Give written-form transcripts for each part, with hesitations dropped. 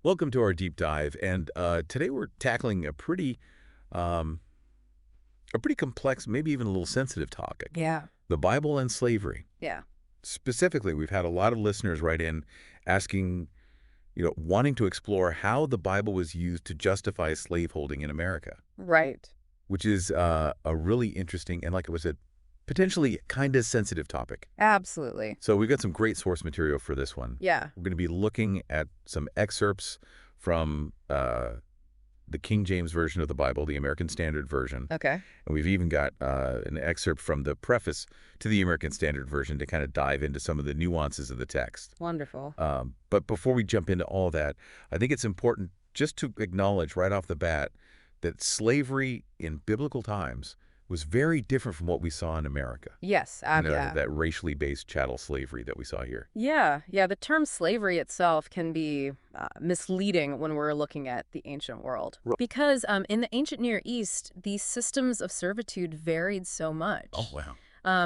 Welcome to our deep dive, and today we're tackling um, a pretty complex, maybe even a little sensitive topic: Yeah. the Bible and slavery. Yeah. Specifically, we've had a lot of listeners write in asking, wanting to explore how the Bible was used to justify slaveholding in America, Right. which is a really interesting and, like I was said, potentially kind of sensitive topic. Absolutely. So we've got some great source material for this one. Yeah. We're going to be looking at some excerpts from the King James Version of the Bible, the American Standard Version. Okay. And we've even got an excerpt from the preface to the American Standard Version to kind of dive into some of the nuances of the text. Wonderful. But before we jump into all that, I think it's important just to acknowledge right off the bat that slavery in biblical times was very different from what we saw in America. Yes. Yeah. That racially based chattel slavery that we saw here. Yeah. Yeah. The term slavery itself can be misleading when we're looking at the ancient world. Right. Because in the ancient Near East, these systems of servitude varied so much. Oh, wow.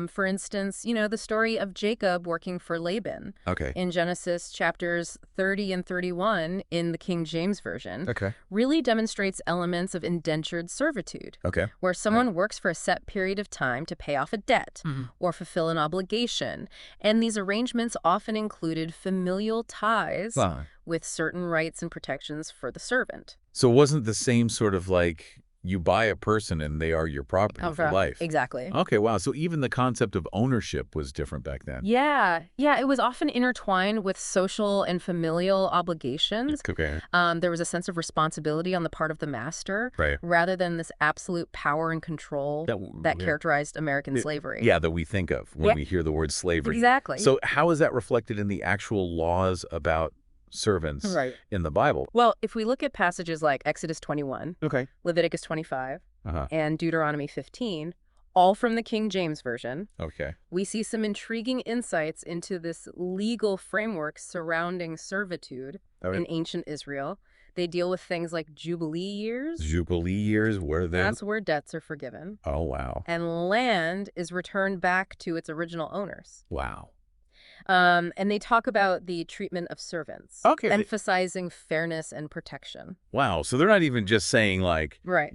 For instance, the story of Jacob working for Laban Okay. in Genesis chapters 30 and 31 in the King James Version Okay. really demonstrates elements of indentured servitude, Okay. where someone works for a set period of time to pay off a debt Mhm. or fulfill an obligation. And these arrangements often included familial ties Fine. with certain rights and protections for the servant. So it wasn't the same sort of like you buy a person and they are your property for life. Exactly. Okay, wow. So even the concept of ownership was different back then. Yeah. Yeah, it was often intertwined with social and familial obligations. Okay. There was a sense of responsibility on the part of the master Right. rather than this absolute power and control that Yeah. characterized American slavery. Yeah, that we think of when Yeah. we hear the word slavery. Exactly. So how is that reflected in the actual laws about servants Right. in the Bible? Well, if we look at passages like Exodus 21, Okay. Leviticus 25, Uh-huh. and Deuteronomy 15, all from the King James Version, Okay. we see some intriguing insights into this legal framework surrounding servitude Okay. in ancient Israel. They deal with things like Jubilee years. Jubilee years, where then? That's where debts are forgiven. Oh, wow. And land is returned back to its original owners. Wow. And they talk about the treatment of servants, Okay. emphasizing fairness and protection. Wow. So they're not even just saying like, Right.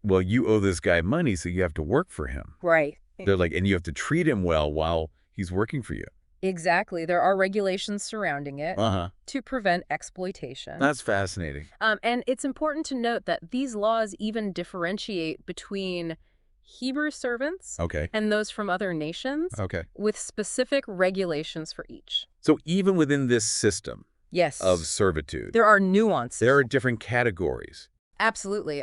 well, you owe this guy money, so you have to work for him. Right. They're like, and you have to treat him well while he's working for you. Exactly. There are regulations surrounding it Uh-huh. to prevent exploitation. That's fascinating. And it's important to note that these laws even differentiate between Hebrew servants Okay. and those from other nations Okay. with specific regulations for each. So even within this system Yes. of servitude, There are nuances. there are different categories. Absolutely.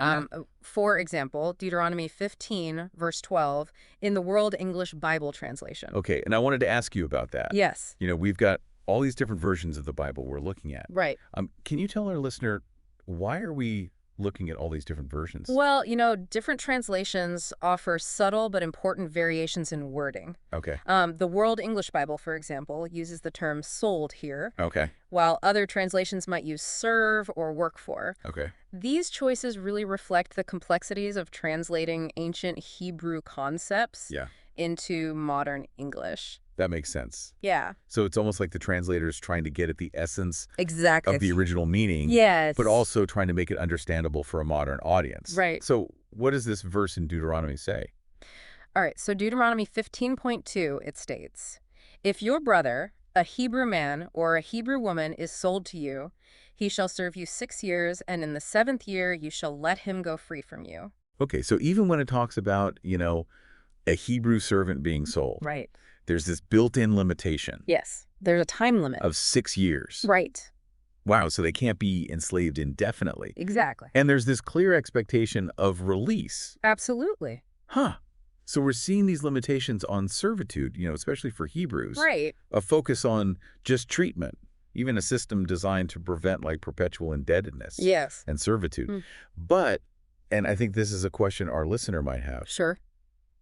For example, Deuteronomy 15, verse 12, in the World English Bible translation. Okay. And I wanted to ask you about that. Yes. We've got all these different versions of the Bible we're looking at. Right. Can you tell our listener, why are we looking at all these different versions? Well, different translations offer subtle but important variations in wording. Okay. The World English Bible, for example, uses the term sold here, Okay. while other translations might use serve or work for. Okay. These choices really reflect the complexities of translating ancient Hebrew concepts Yeah. into modern English. That makes sense. Yeah, So it's almost like the translator's trying to get at the essence exactly. of the original meaning, Yes. but also trying to make it understandable for a modern audience. Right. So what does this verse in Deuteronomy say? All right, so Deuteronomy 15.2, it states, "If your brother, a Hebrew man or a Hebrew woman, is sold to you, he shall serve you 6 years, and in the 7th year you shall let him go free from you." Okay, so even when it talks about, a Hebrew servant being sold, Right. there's this built-in limitation Yes. There's a time limit. of 6 years. Right. Wow, so they can't be enslaved indefinitely. Exactly. And there's this clear expectation of release. Absolutely. Huh. So we're seeing these limitations on servitude, especially for Hebrews. Right. A focus on just treatment, even a system designed to prevent like perpetual indebtedness Yes. and servitude. Mm. But, and I think this is a question our listener might have, Sure.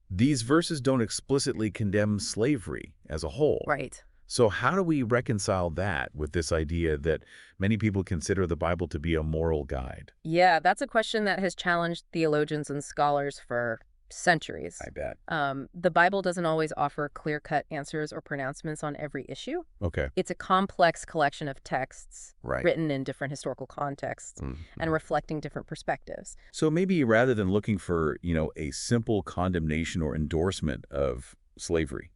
these verses don't explicitly condemn slavery as a whole. Right. So how do we reconcile that with this idea that many people consider the Bible to be a moral guide? Yeah, that's a question that has challenged theologians and scholars for centuries. I bet. The Bible doesn't always offer clear-cut answers or pronouncements on every issue. Okay. It's a complex collection of texts Right. written in different historical contexts Mhm. and reflecting different perspectives. So maybe rather than looking for, a simple condemnation or endorsement of slavery,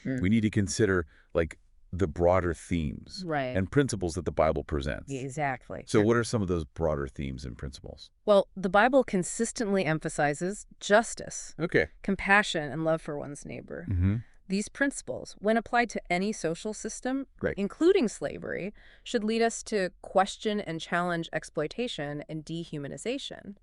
we need to consider, like, the broader themes Right. and principles that the Bible presents. Exactly. So what are some of those broader themes and principles? Well, the Bible consistently emphasizes justice, Okay. compassion, and love for one's neighbor. Mm-hmm. These principles, when applied to any social system, Right. including slavery, should lead us to question and challenge exploitation and dehumanization.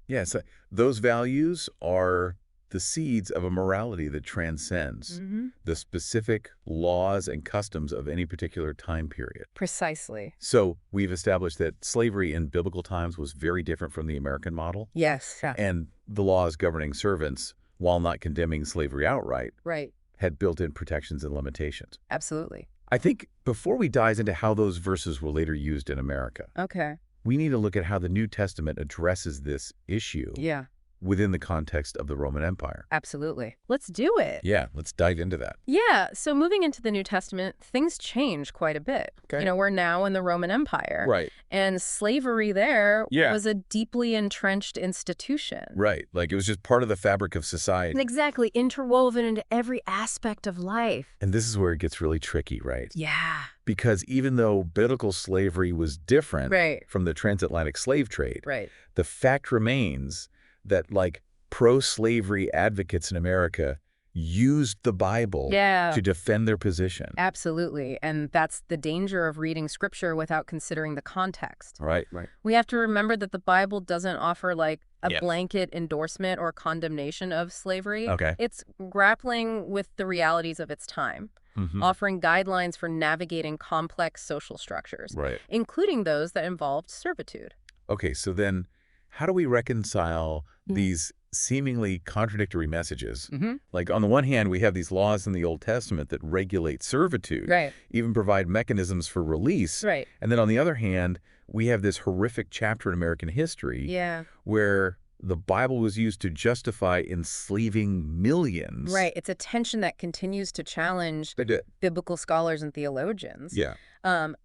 Yes, those values are the seeds of a morality that transcends the specific laws and customs of any particular time period. Precisely. So we've established that slavery in biblical times was very different from the American model, Yes. and the laws governing servants, while not condemning slavery outright, Right. had built-in protections and limitations. Absolutely. I think before we dive into how those verses were later used in America, Okay. we need to look at how the New Testament addresses this issue Yeah. within the context of the Roman Empire. Absolutely. Let's do it. Yeah, let's dive into that. Yeah, so moving into the New Testament, things change quite a bit. Okay. We're now in the Roman Empire. Right. And slavery there Yeah. was a deeply entrenched institution. Right. Like it was just part of the fabric of society. Exactly, interwoven into every aspect of life. And this is where it gets really tricky, right? Yeah. Because even though biblical slavery was different Right. from the transatlantic slave trade, Right. the fact remains that like pro-slavery advocates in America used the Bible Yeah. to defend their position. Absolutely. And that's the danger of reading scripture without considering the context. Right, right. We have to remember that the Bible doesn't offer like a Yep. blanket endorsement or condemnation of slavery. Okay. It's grappling with the realities of its time, Mhm. offering guidelines for navigating complex social structures, Right. including those that involved servitude. Okay, so then how do we reconcile these seemingly contradictory messages? Like on the one hand, we have these laws in the Old Testament that regulate servitude, Right. even provide mechanisms for release. Right. And then on the other hand, we have this horrific chapter in American history Yeah. where the Bible was used to justify enslaving millions. Right. It's a tension that continues to challenge They did. biblical scholars and theologians. Yeah.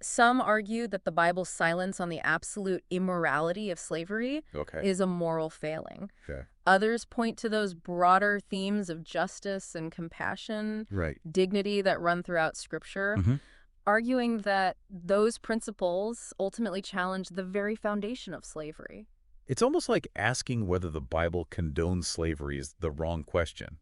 Some argue that the Bible's silence on the absolute immorality of slavery Okay. is a moral failing. Okay. Others point to those broader themes of justice and compassion, Right. dignity that run throughout Scripture, Mhm. arguing that those principles ultimately challenge the very foundation of slavery. It's almost like asking whether the Bible condones slavery is the wrong question.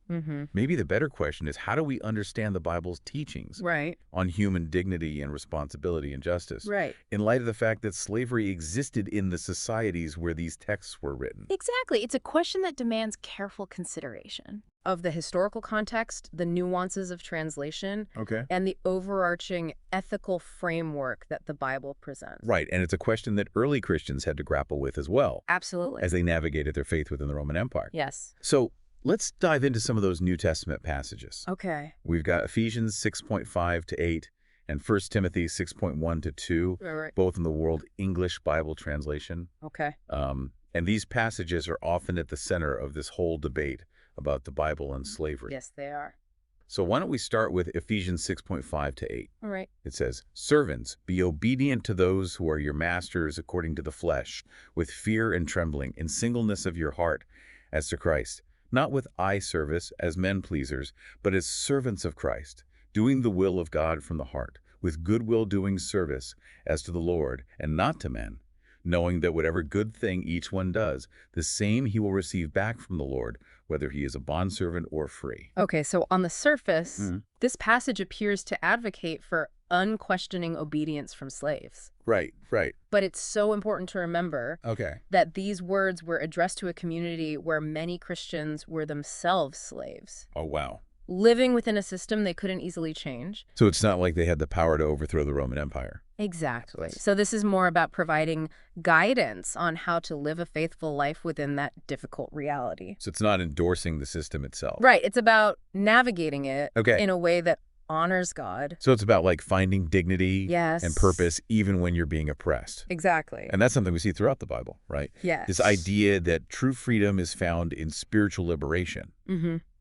Maybe the better question is, how do we understand the Bible's teachings Right. on human dignity and responsibility and justice Right. in light of the fact that slavery existed in the societies where these texts were written? Exactly. It's a question that demands careful consideration of the historical context, the nuances of translation, Okay. and the overarching ethical framework that the Bible presents. Right, and it's a question that early Christians had to grapple with as well Absolutely. as they navigated their faith within the Roman Empire. Yes. So let's dive into some of those New Testament passages. Okay. We've got Ephesians 6.5 to 8 and 1 Timothy 6.1 to 2, Right. both in the World English Bible Translation. Okay. And these passages are often at the center of this whole debate about the Bible and slavery. Yes, they are. So why don't we start with Ephesians 6.5 to 8. All right. It says, "Servants, be obedient to those who are your masters according to the flesh, with fear and trembling, in singleness of your heart, as to Christ, not with eye service as men pleasers, but as servants of Christ, doing the will of God from the heart, with good will doing service as to the Lord, and not to men, knowing that whatever good thing each one does, the same he will receive back from the Lord, whether he is a bondservant or free." Okay, so on the surface, this passage appears to advocate for unquestioning obedience from slaves. Right, right. But it's so important to remember Okay. that these words were addressed to a community where many Christians were themselves slaves, Oh, wow. living within a system they couldn't easily change. So it's not like they had the power to overthrow the Roman Empire. Exactly. So this is more about providing guidance on how to live a faithful life within that difficult reality. So it's not endorsing the system itself. Right. It's about navigating it Okay. in a way that honors God. So it's about like finding dignity and Yes. purpose even when you're being oppressed. Exactly. And that's something we see throughout the Bible, right? Yes. This idea that true freedom is found in spiritual liberation,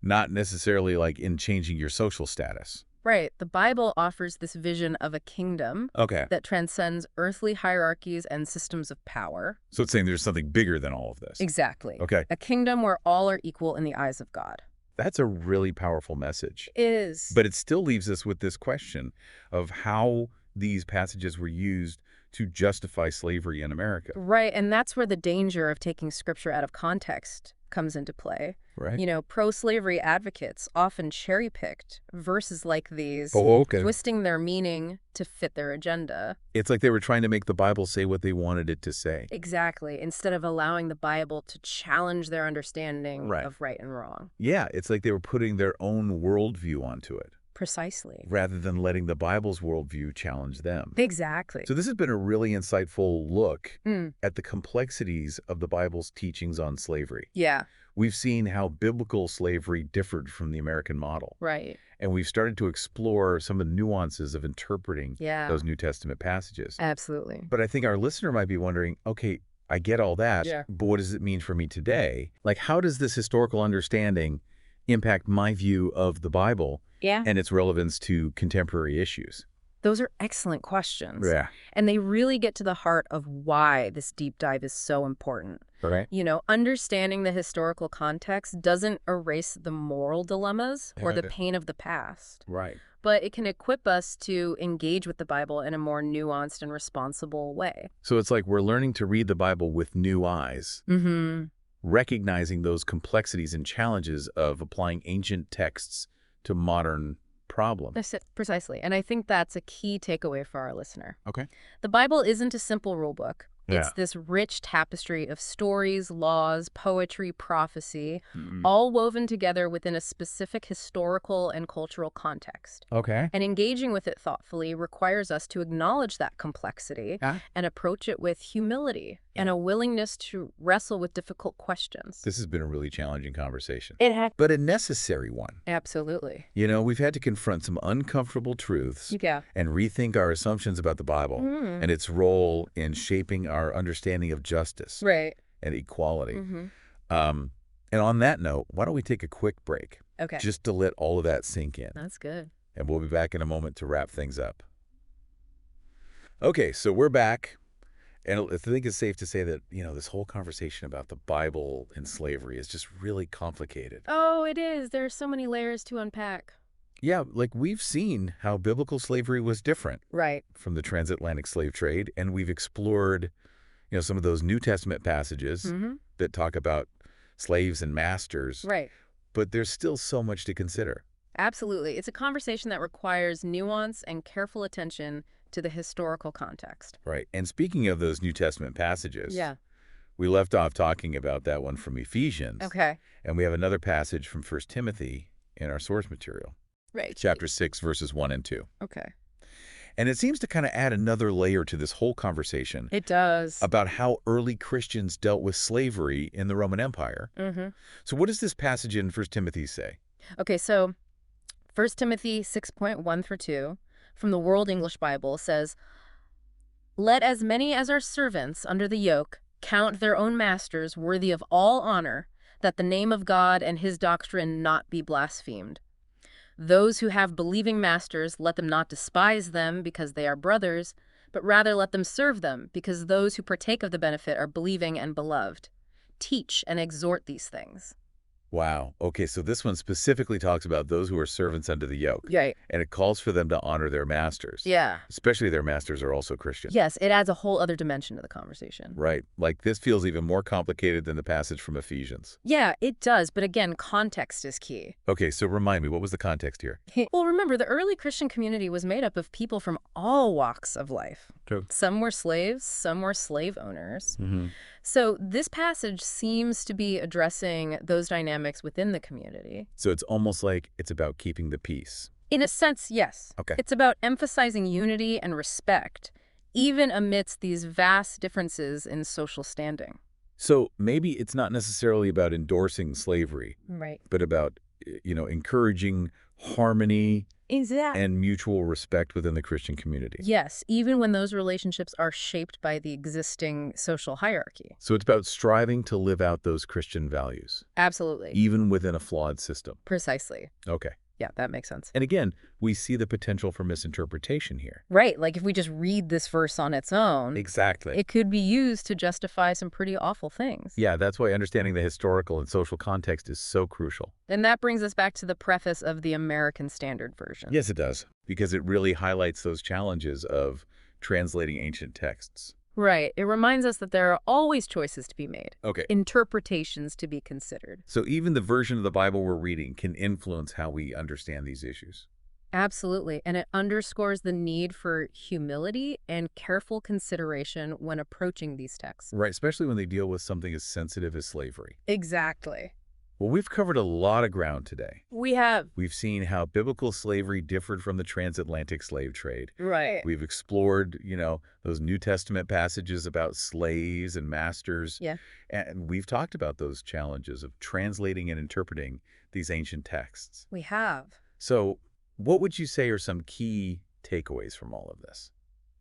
not necessarily like in changing your social status. Right. The Bible offers this vision of a kingdom Okay. that transcends earthly hierarchies and systems of power. So it's saying there's something bigger than all of this. Exactly. Okay. A kingdom where all are equal in the eyes of God. That's a really powerful message. Is. But it still leaves us with this question of how these passages were used to justify slavery in America. Right, and that's where the danger of taking scripture out of context comes into play. Right. You know, pro-slavery advocates often cherry-picked verses like these, Okay. twisting their meaning to fit their agenda. It's like they were trying to make the Bible say what they wanted it to say. Exactly, instead of allowing the Bible to challenge their understanding Right. of right and wrong. Yeah, it's like they were putting their own worldview onto it, Precisely. rather than letting the Bible's worldview challenge them. Exactly. So this has been a really insightful look Mm. at the complexities of the Bible's teachings on slavery. Yeah, We've seen how biblical slavery differed from the American model. right. And we've started to explore some of the nuances of interpreting Yeah, those New Testament passages. absolutely. But I think our listener might be wondering, okay, I get all that, Yeah. but what does it mean for me today? Like, how does this historical understanding impact my view of the Bible Yeah. and its relevance to contemporary issues? Those are excellent questions. Yeah. And they really get to the heart of why this deep dive is so important. Okay. You know, understanding the historical context doesn't erase the moral dilemmas or the pain of the past, Right. but it can equip us to engage with the Bible in a more nuanced and responsible way. So it's like we're learning to read the Bible with new eyes, recognizing those complexities and challenges of applying ancient texts to modern problems. That's it, precisely. And I think that's a key takeaway for our listener. Okay. The Bible isn't a simple rule book. It's Yeah. this rich tapestry of stories, laws, poetry, prophecy, Mm. all woven together within a specific historical and cultural context. Okay. And engaging with it thoughtfully requires us to acknowledge that complexity Yeah. and approach it with humility and a willingness to wrestle with difficult questions. This has been a really challenging conversation, It has. but a necessary one. Absolutely. You know, we've had to confront some uncomfortable truths Yeah. and rethink our assumptions about the Bible and its role in shaping our understanding of justice Right. and equality. And on that note, why don't we take a quick break Okay. just to let all of that sink in? That's good. And we'll be back in a moment to wrap things up. Okay, so we're back. And I think it's safe to say that, you know, this whole conversation about the Bible and slavery is just really complicated. Oh, it is. There are so many layers to unpack. Yeah, like we've seen how biblical slavery was different Right. from the transatlantic slave trade, and we've explored, you know, some of those New Testament passages that talk about slaves and masters, Right. but there's still so much to consider. Absolutely. It's a conversation that requires nuance and careful attention to the historical context. Right. And speaking of those New Testament passages, Yeah. we left off talking about that one from Ephesians. Okay. And we have another passage from 1 Timothy in our source material, Right. chapter 6, verses 1 and 2. Okay. And it seems to kind of add another layer to this whole conversation It does. about how early Christians dealt with slavery in the Roman Empire. So what does this passage in 1 Timothy say? Okay, so 1 Timothy 6.1-2 from the World English Bible says, "Let as many as are servants under the yoke count their own masters worthy of all honor, that the name of God and his doctrine not be blasphemed. Those who have believing masters, let them not despise them because they are brothers, but rather let them serve them, because those who partake of the benefit are believing and beloved. Teach and exhort these things." Wow. Okay, so this one specifically talks about those who are servants under the yoke. Right. And it calls for them to honor their masters. Yeah. Especially their masters are also Christian. Yes, it adds a whole other dimension to the conversation. Right. Like this feels even more complicated than the passage from Ephesians. Yeah, it does. But again, context is key. Okay, so remind me, what was the context here? Well, remember, the early Christian community was made up of people from all walks of life. True. Some were slaves, some were slave owners. So this passage seems to be addressing those dynamics within the community. So it's almost like it's about keeping the peace. In a sense, yes. Okay. It's about emphasizing unity and respect, even amidst these vast differences in social standing. So maybe it's not necessarily about endorsing slavery, Right. but about, you know, encouraging harmony Exactly. and mutual respect within the Christian community. Yes, even when those relationships are shaped by the existing social hierarchy. So it's about striving to live out those Christian values, Absolutely. even within a flawed system. Precisely. Okay. Yeah, that makes sense. And again, we see the potential for misinterpretation here. Right, like if we just read this verse on its own, Exactly. it could be used to justify some pretty awful things. Yeah, that's why understanding the historical and social context is so crucial. And that brings us back to the preface of the American Standard Version. Yes, it does, because it really highlights those challenges of translating ancient texts. Right. It reminds us that there are always choices to be made, Okay. interpretations to be considered. So even the version of the Bible we're reading can influence how we understand these issues. Absolutely. And it underscores the need for humility and careful consideration when approaching these texts. Right, especially when they deal with something as sensitive as slavery. Exactly. Well, we've covered a lot of ground today. We have. We've seen how biblical slavery differed from the transatlantic slave trade. Right. We've explored, those New Testament passages about slaves and masters. Yeah. And we've talked about those challenges of translating and interpreting these ancient texts. We have. So what would you say are some key takeaways from all of this?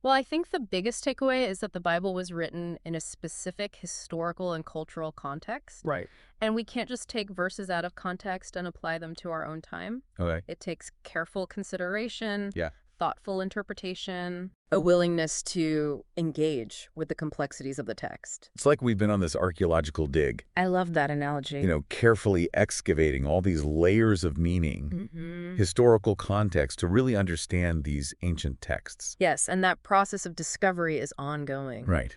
Well, I think the biggest takeaway is that the Bible was written in a specific historical and cultural context. Right. And we can't just take verses out of context and apply them to our own time. Okay. It takes careful consideration, Yeah. thoughtful interpretation, a willingness to engage with the complexities of the text. It's like we've been on this archaeological dig, I love that analogy. carefully excavating all these layers of meaning, historical context to really understand these ancient texts. Yes, and that process of discovery is ongoing. Right.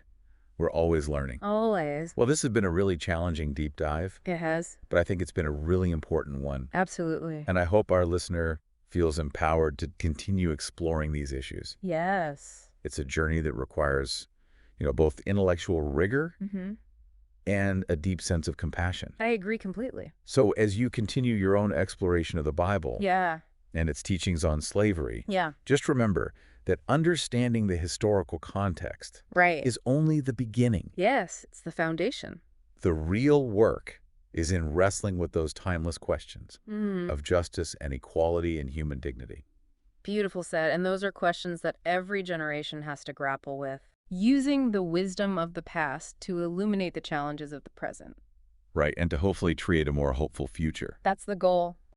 We're always learning. Always. Well, this has been a really challenging deep dive, It has. but I think it's been a really important one. Absolutely. And I hope our listener feels empowered to continue exploring these issues. Yes. It's a journey that requires, both intellectual rigor and a deep sense of compassion. I agree completely. So as you continue your own exploration of the Bible Yeah. and its teachings on slavery, Yeah. just remember that understanding the historical context Right. is only the beginning. Yes, it's the foundation. The real work is in wrestling with those timeless questions of justice and equality and human dignity. Beautiful said. And those are questions that every generation has to grapple with, using the wisdom of the past to illuminate the challenges of the present. Right, and to hopefully create a more hopeful future. That's the goal.